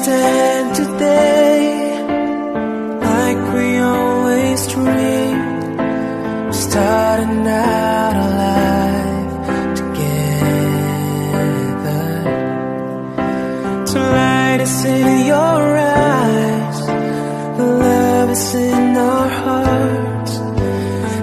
stand today like we always dreamed, starting out alive together. The light is in your eyes, the love is in our hearts.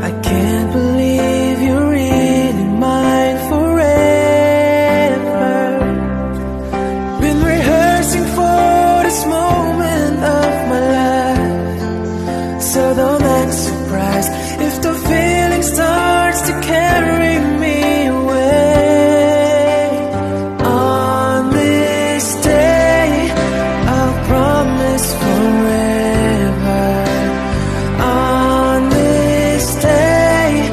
I can't believe you're really mine forever. Been rehearsing for this moment of my life, so don't act surprised if the feeling starts to carry me away. On this day, I'll promise forever. On this day,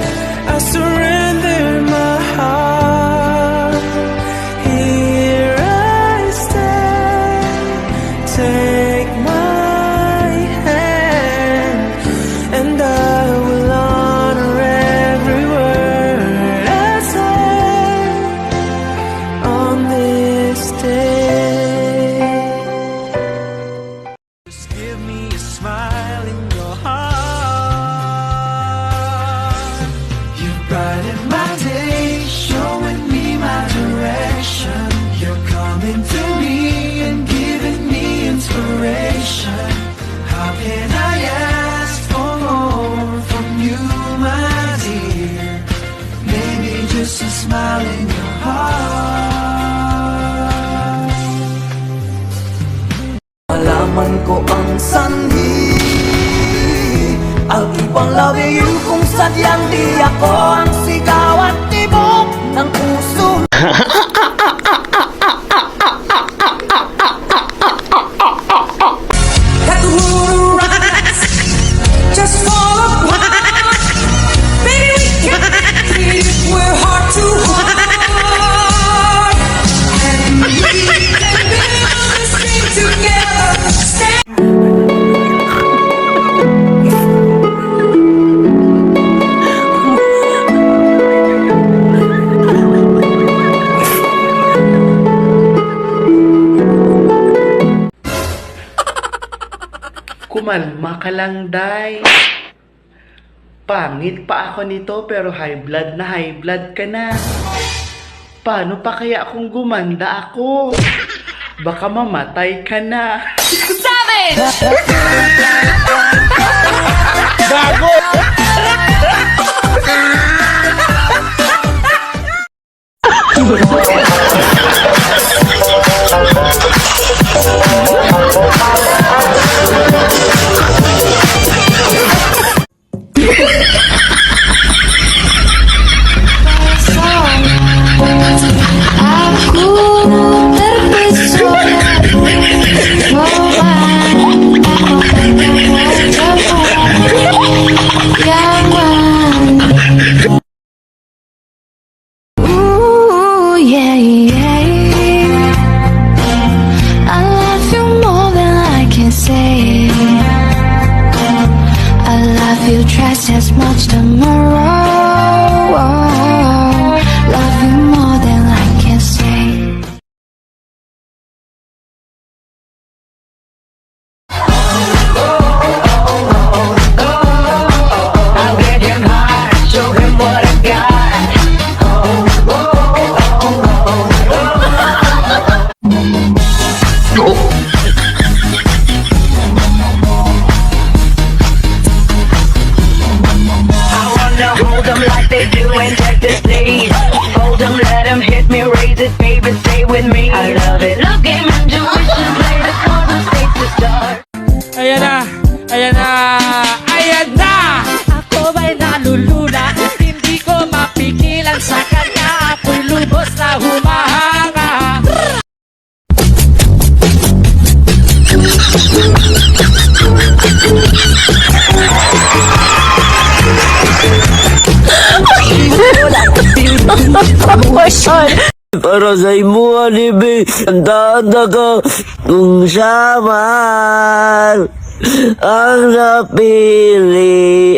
I surrender my heart. Here I stand, take my hand, and I will honor every word I say on this day. Just give me a smile in your heart. You brighten my day, showing me my direction. You're coming to me and giving me inspiration. How can I ask for more from you, my dear? Maybe just a smile in your heart. Malaman ko ang sanhi, I'll keep on loving you kung sadyang di ako ang sigaw at tibok ng puso. Got the water rise, just fall apart. Baby, we can't breathe, we're heart to heart. And we can build this thing together. Stand Kumalma ka lang, Day. Pangit pa ako nito pero high blood ka na. Paano pa kaya kung gumanda ako? Baka mamatay ka na. Gago! Ooh, yeah, yeah. I love you more than I can say. I love you twice as much tomorrow. Love you more than I can say. I'll get him high, show him what I got. I wanna hold them like they do in Texas State. Hold them, let them hit me, raise it, baby, stay with me. I love it. Love game, intuition, play the chords, the stage to start. Ayan na! Ayan na! Ayan na! Ako ba'y nalulula? Hindi ko mapigilan sa kanya. Ako'y lubos na humahanga. Para sa imo, Alibi, ang daan ka kung siya mahal. Ang napilian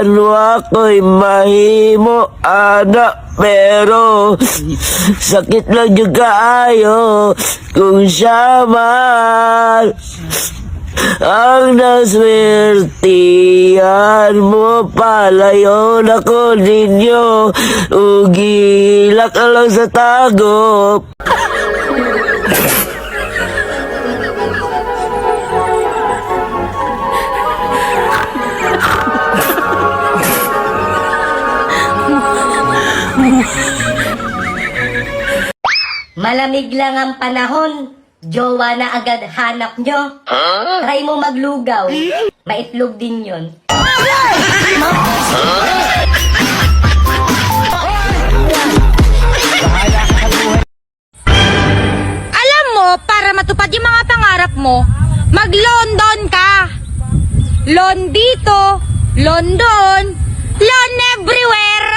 mo ako'y mahimo anak, pero sakit lang yung kaayo kung siya man ang naswertihan mo. Palayo na ko ninyo, ugila ka lang sa tagop. Malamig lang ang panahon, jowa na agad hanap nyo. Try mo maglugaw, maitlog din yun. Alam mo, para matupad yung mga pangarap mo, mag-London ka. Lon dito, London, Lon everywhere.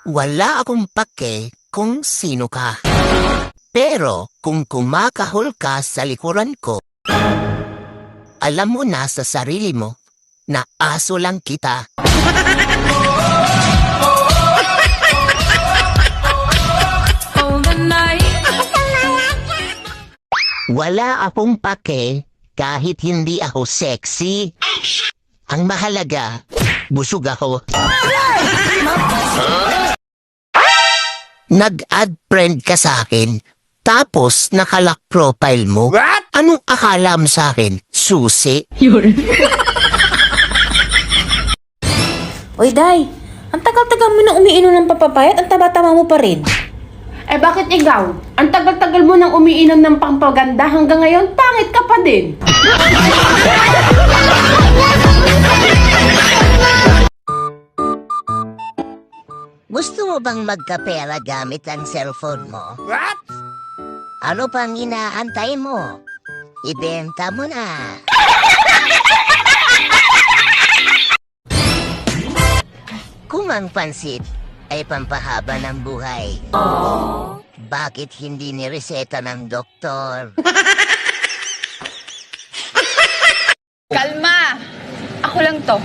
Wala akong pake kung sino ka. Pero kung kumakahol ka sa likuran ko, alam mo na sa sarili mo na aso lang kita. Wala akong pake kahit hindi ako sexy. Ang mahalaga, busog ako. Nag-add friend ka sa akin, tapos nakalock profile mo. What? Anong akala mo sa akin? Susi? Oy, Day, ang tagal-tagal mo nang umiinom ng papapayat, ang taba-taba mo pa rin. Eh bakit ikaw? Ang tagal-tagal mo nang umiinom ng pampaganda hanggang ngayon, pangit ka pa din. Gusto mo bang magkapera gamit ang cellphone mo? What? Ano pang inaantay mo? Ibenta mo na. Kung ang pansit ay pampahaba ng buhay, bakit hindi nireseta ng doktor? Kalma! Ako lang to.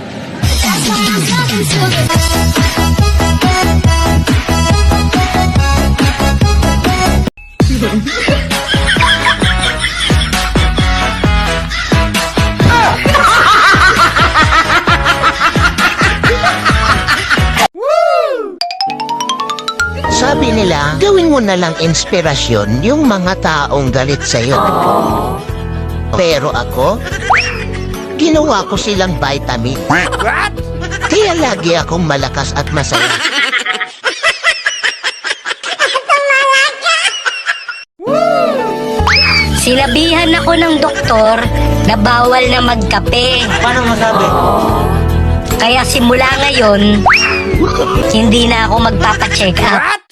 Sabi nila, gawin mo na lang inspirasyon yung mga taong galit sa'yo. Pero ako, ginawa ko silang vitamin. Kaya lagi akong malakas at masaya. Sinabihan ako ng doktor na bawal na magkape. Paano masabi? Kaya simula ngayon, hindi na ako magpapacheck up.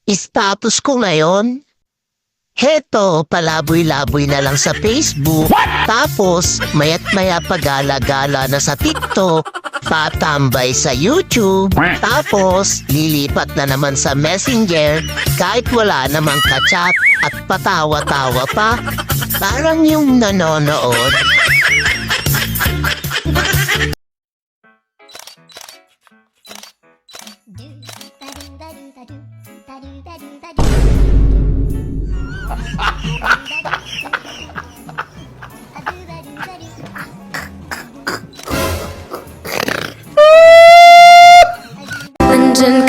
Status ko ngayon, heto, palaboy-laboy na lang sa Facebook. Tapos, mayat-maya pagala-gala na sa TikTok. Patambay sa YouTube. Tapos, lilipat na naman sa Messenger kahit wala namang kachat at patawa-tawa pa. Parang yung nanonood. Nandyan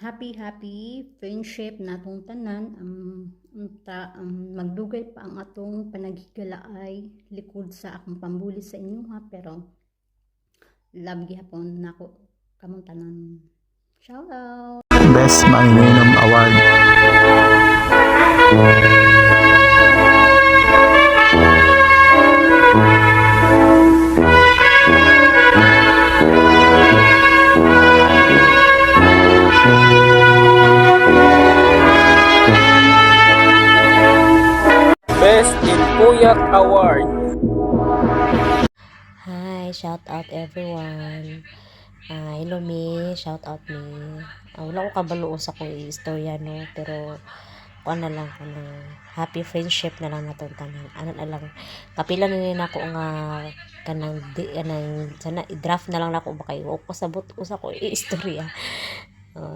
happy friendship natong tanan. Magdugay pa ang atong panaghigalaay likod sa akong pambuli sa inyo ha, pero love gihapon nako kamong tanan. Shout out. Best Manginginom Award. Best in Puyat Award. Hi, shout out everyone. Hello me, shout out me. Wala ko kabalo sa kong istorya no, pero kuan na lang happy friendship na lang natong tanan. Ano na lang kapila na nila ako nga kanang sana i-draft na lang nako ba kayo ko sabot usa ko istorya.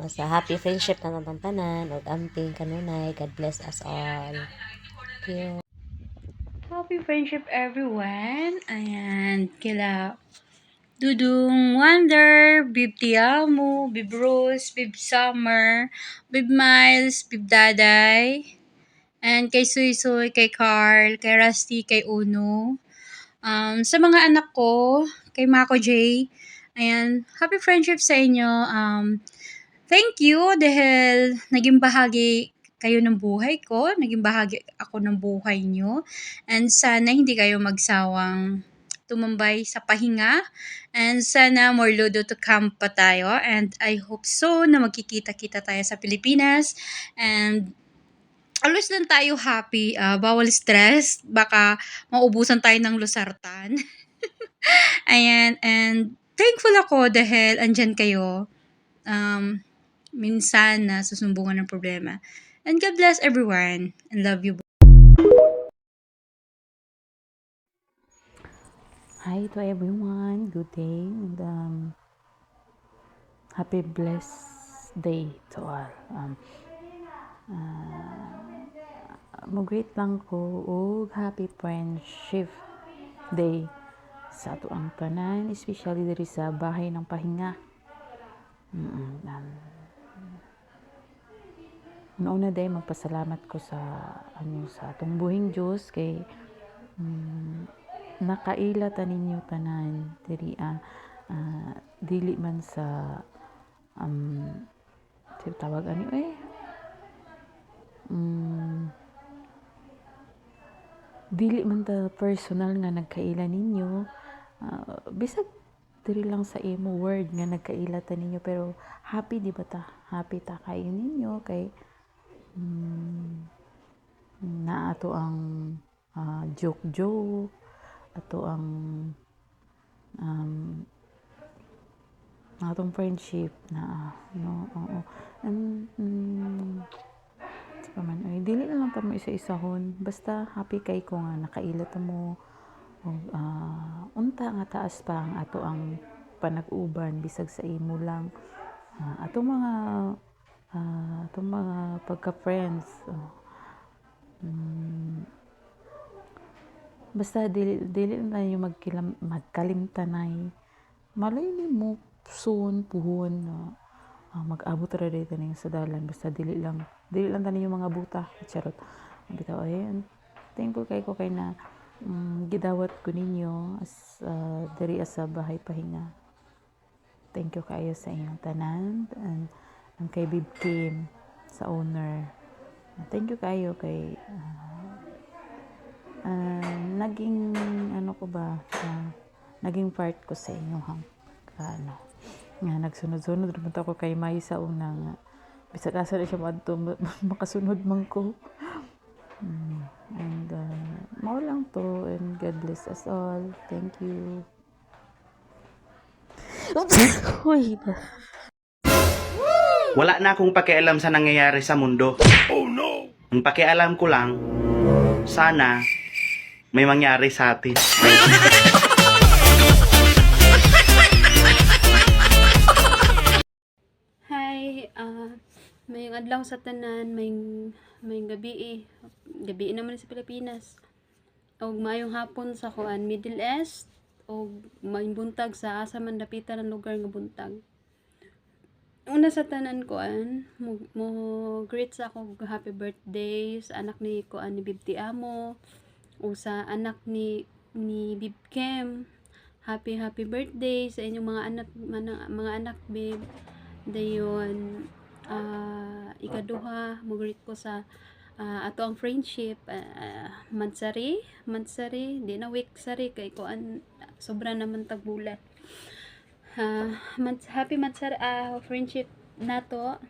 Sa happy friendship na natong tanan ug amping kanunay. God bless us all. Thank you. Happy friendship everyone. Ayan, kila Dudung Wonder, Bib Tiamo, Bib Rose, Bib Summer, Bib Miles, Bib Daday, and kay Suy, kay Carl, kay Rusty, kay Uno. Sa mga anak ko, kay Mako J, ayan, happy friendship sa inyo. Thank you dahil naging bahagi kayo ng buhay ko, naging bahagi ako ng buhay nyo, and sana hindi kayo magsawang tumambay sa pahinga, and sana more Ludo to come pa tayo, and I hope so na magkikita-kita tayo sa Pilipinas, and always lang tayo happy, bawal stress, baka maubusan tayo ng losartan. Ayan, and thankful ako dahil andyan kayo, minsan na susumbungan ng problema. And God bless everyone, and love you. Hi to everyone, good day, and happy blessed day to all. Mag-greet lang ko og happy friendship day sa ato ang tanan, especially diri sa bahay ng pahinga. Una day magpasalamat ko sa sa atong buhing Diyos kay nakaila ta ninyo tanan diri dili man sa tawag dili man ta personal nga nagkaila ninyo, bisag diri lang sa imo word nga nagkaila ta ninyo, pero happy di ba ta, happy ta kayo ninyo kay na ato ang joke ato ang atong friendship na dili na lang ta mo isa-isahon, basta happy kay ko nga nakailat mo unta nga taas pa ang ato ang panag-uban bisag sa imo lang, atong mga pagka-friends, basta dili na tayo magkalimtanay, malay mo soon puhon mag-abot ra dito ning sa dalan, basta dili lang tani yung mga buta charot bitaw. Ayan, thankful kay ko kay na gidawat ko ninyo as diri sa bahay pahinga. Thank you kayo sa inyong tanan, and ang kay Bib Kim sa owner, thank you kayo kay naging naging part ko sa inyo nga nagsunod-sunod naman ako kay May sa una nga bisag asa na siya makasunod man ko, and mao lang to, and God bless us all. Thank you. Wala na akong pakialam sa nangyayari sa mundo. Oh no! Ang pakialam ko lang, sana may mangyari sa atin. Hi, may adlaw sa tanan, may gabi naman sa Pilipinas. Og mayong hapon sa Middle East, og may buntag sa asa man dapitan ng lugar nga buntag. una sa tanan ko mo greet sa ako happy birthday sa anak ni ni Bibti Amo o sa anak ni Bib Kem. Happy birthday sa inyong mga anak babe. Dayon ikaduha mo greet ko sa ato ang friendship mansari di na week sari kay kuan sobra naman tagbulan. Happy mansari friendship nato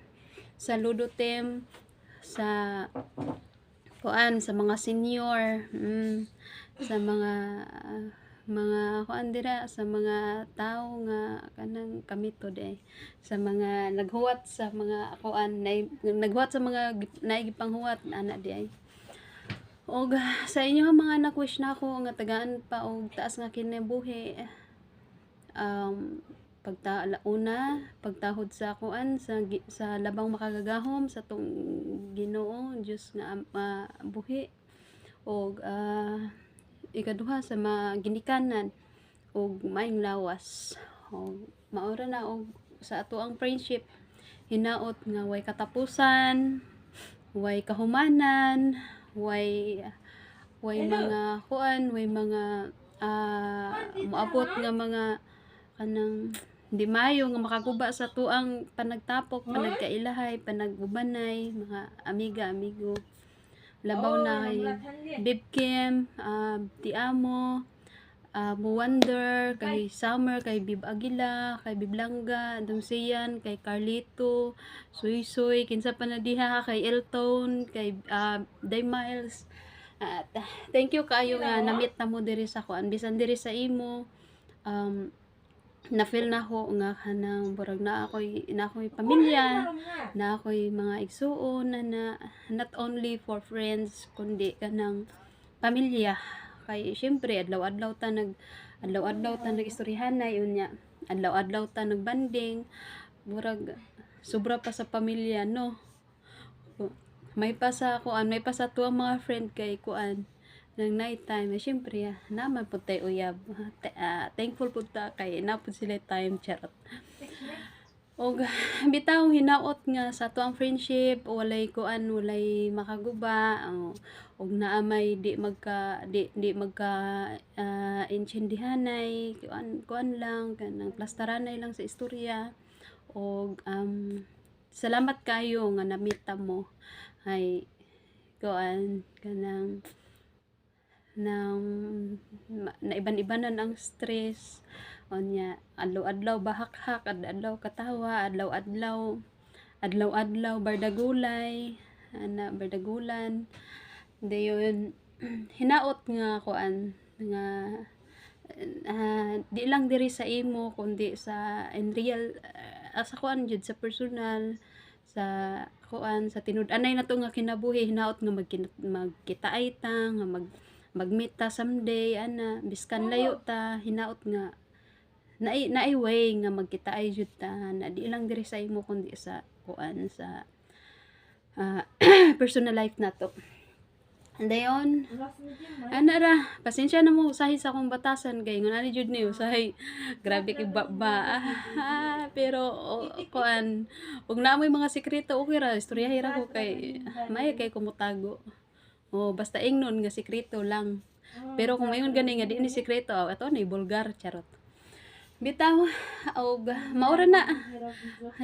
sa Ludo team sa kuan sa mga senior sa mga kuan dira sa mga tao nga kanang kamito day sa mga naghuwat sa mga kuan naghuwat sa mga naigipanghuwat ana day. Og sa inyo mga anak wish na ako nga tagaan pa og taas nga kinabuhi. Pagtahod sa kuan sa labang makagagahom sa tong Ginoo Dios nga buhi og ikaduha sa maginikanan og maayong lawas og maura na og sa ato ang friendship hinaot nga way katapusan, way kahumanan, way mga kuan, way mga moabot nga mga kanang di mayo nga makaguba sa tuang panagtapok, panagkailahay, panagubanay, mga amigo. Labaw na kay Bib Kim, Ti Amo, Mo Wonder, kay Summer, kay Bib Aguila, kay Bib Langga, Dungsian, kay Carlito, Suy, kinsa pa na diha, kay Elton, kay Day Miles. Thank you kayo nga namit na mo diri sa kuan bisan diri sa imo. Na-feel na ko nga kanang burag na ako'y pamilya, na ako'y mga igsuon na not only for friends kundi kanang pamilya. Kay syempre adlaw-adlaw ta nag-istoryahanay unya. Adlaw-adlaw ta nagbanding. Burag sobra pa sa pamilya no. May pa sa tuang mga friend kay kuan ng night time, syempre naman po tayo uyab. Thankful po ta kay napod sila time charot. Og bitaw hinaot nga sa tuang friendship walay makaguba og naamay di magka intindihanay kuan lang kanang plastaranay lang sa istorya. Og salamat kayo nga namita mo ay kuan kanang naiban-ibanan ang stress onya adlaw-adlaw bahak-hak adlaw katawa adlaw-adlaw bardagulan dayon hinaot nga kuan nga di lang diri sa imo kundi sa in real sa kuan jud sa personal sa kuan sa tinud-anay nato nga kinabuhi hinaot nga magkitaay ta nga magmeet ta someday biskan layo ta hinaot nga naay way nga magkitaay jud ta na di lang diri sa imo kundi sa kuan sa personal life nato. Dayon pasensya na mo usahay sa akong batasan kay nganali jud ni usahay grabe kay baba pero kuan ug naamoy mga sekreto okay ra istoryahe ra ko kay may kay kumutago. Basta ingnon nga sikreto lang. Pero kung mayon gani nga di ni sikreto, ato ni bulgar charot. Bitaw og maura na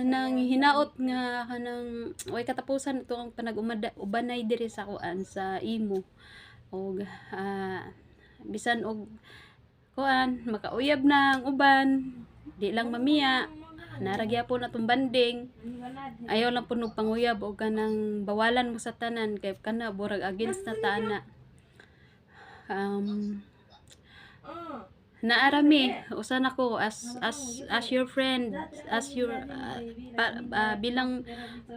nang hinaot nga kanang way katapusan ito ang panag-ubanay diri sa kuan sa imo. Og bisan og kuan makauyab na ang uban, di lang mamiya. Naragya po na itong banding. Ayaw lang po nung panguyab o kanang bawalan mo sa tanan kay kana burag against na tana. Naarami usan ako as your friend, as your bilang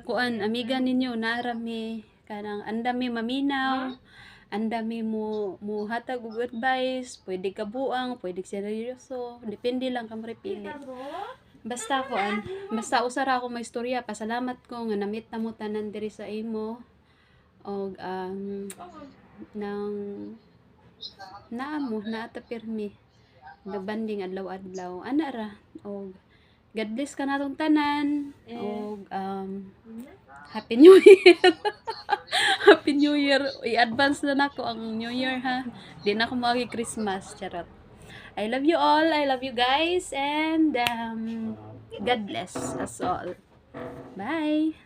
kuan amiga ninyo naarami kanang andami maminaw, andami mo hatag og advice, pwede ka buang, pwede seryoso, depende lang ka maripili. Basta usara ako may istorya, pasalamat ko nga namit na mo tanan diri sa imo og nang naamo naata pirmi nagbanding adlaw-adlaw ana ra og God bless ka natong tanan. Og Happy New Year. Happy New Year. I-advance na nako ang New Year ha. Di na ako magi Christmas. Charot. I love you all. I love you guys. And God bless us all. Bye.